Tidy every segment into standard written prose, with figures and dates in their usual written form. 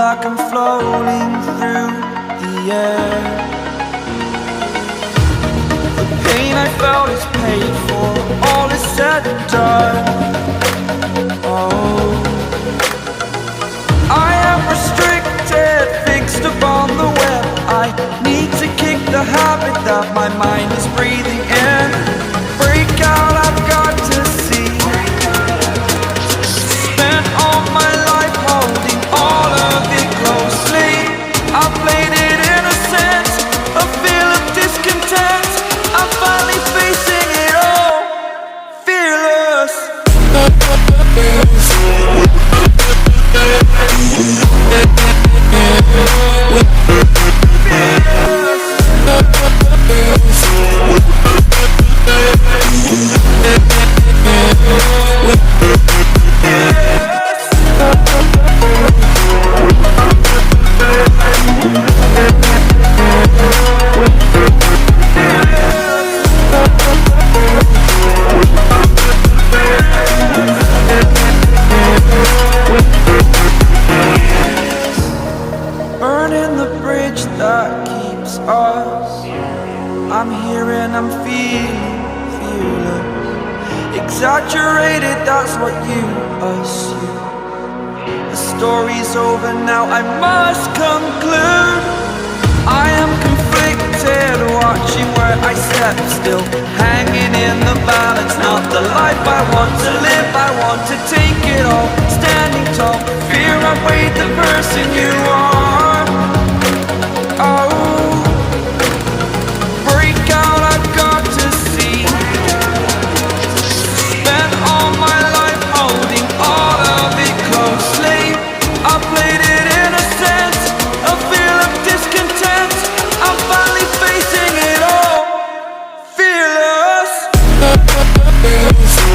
like I'm floating through the air. The pain I felt is paid for, all is said and done. Oh, I am restricted, fixed upon the web. I need to kick the habit that my mind is breathing in. Break out, I've got to see. Spent all my life holding all of it closely. I played it innocent, a feel of discontent. I'm finally facing it all, fearless. Burning the bridge that keeps us. I'm here and I'm feeling fearless. Exaggerated, that's what you assume. The story's over now, I must conclude. I am conflicted, watching where I step still, hanging in the balance. Not the life I want to live, I want to take it all. Standing tall, fear I've weighed the person you are. Oh, break out, I've got to see. Spent all my life holding all of it closely. I played it innocent, a feel of discontent. I'm finally facing it all, fearless. Fearless.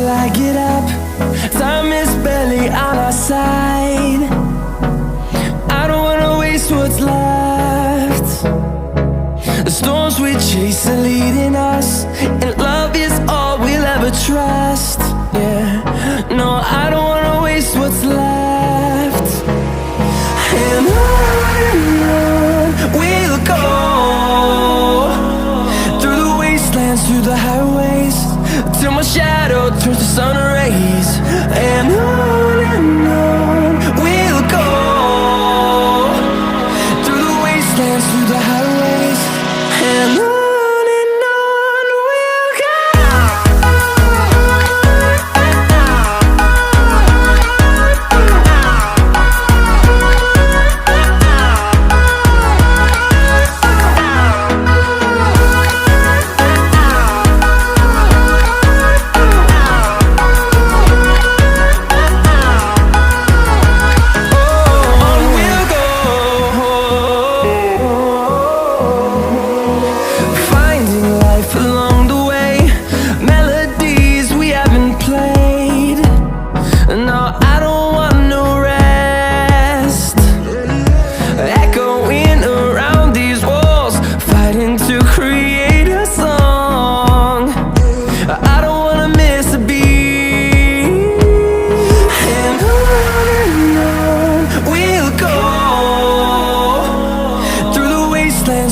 I get up. Time is barely on our side. I don't wanna waste what's left. The storms we chase are leading us, and love is all we'll ever trust. Yeah, no, I don't wanna waste what's left. And on we'll go, through the wastelands, through the highways, till my shadow turns to sun rays. And on we'll go, through the wastelands, through the highways, and on.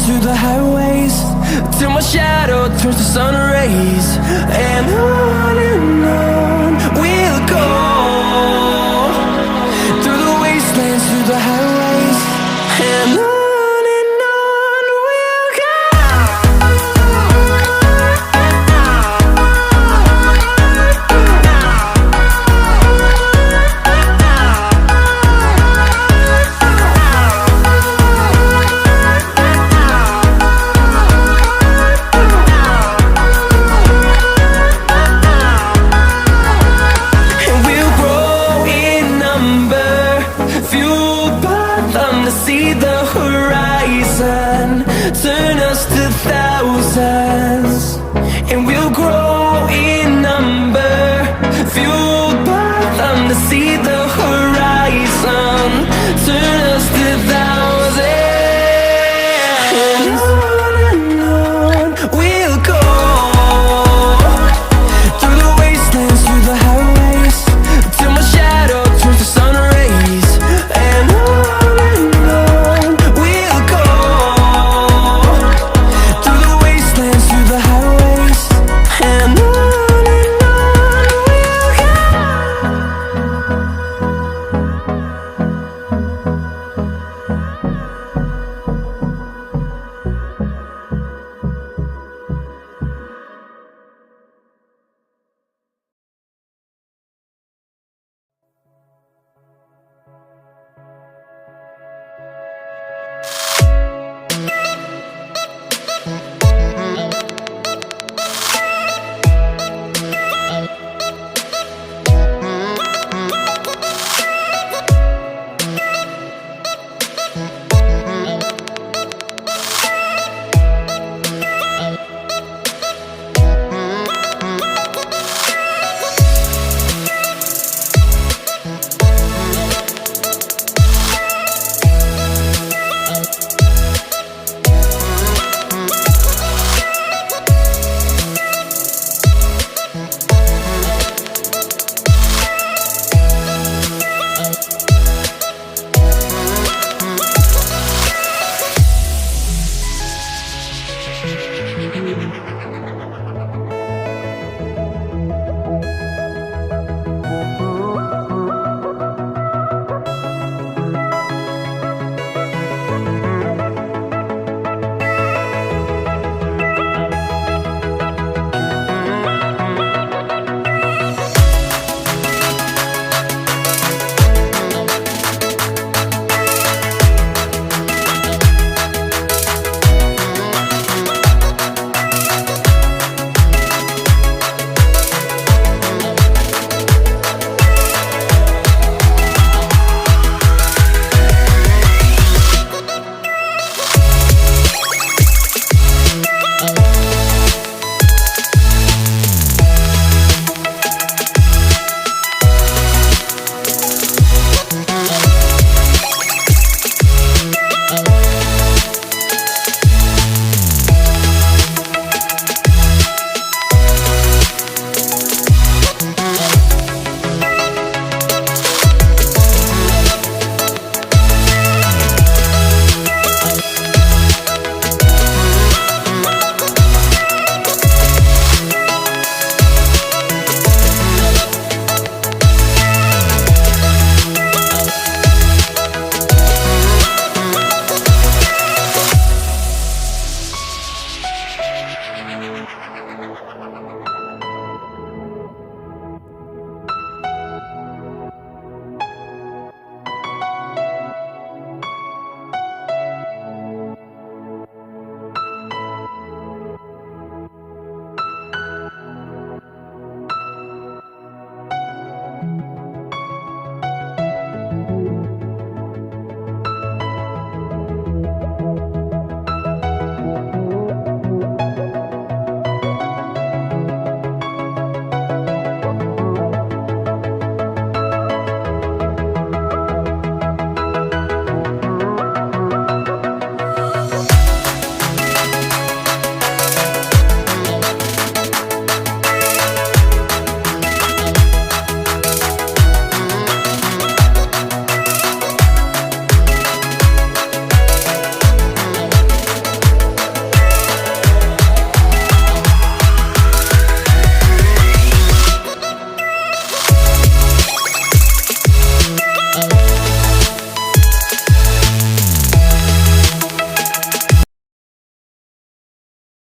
Through the highways, till my shadow turns to sun rays. And on we'll go, through the wastelands, through the highways.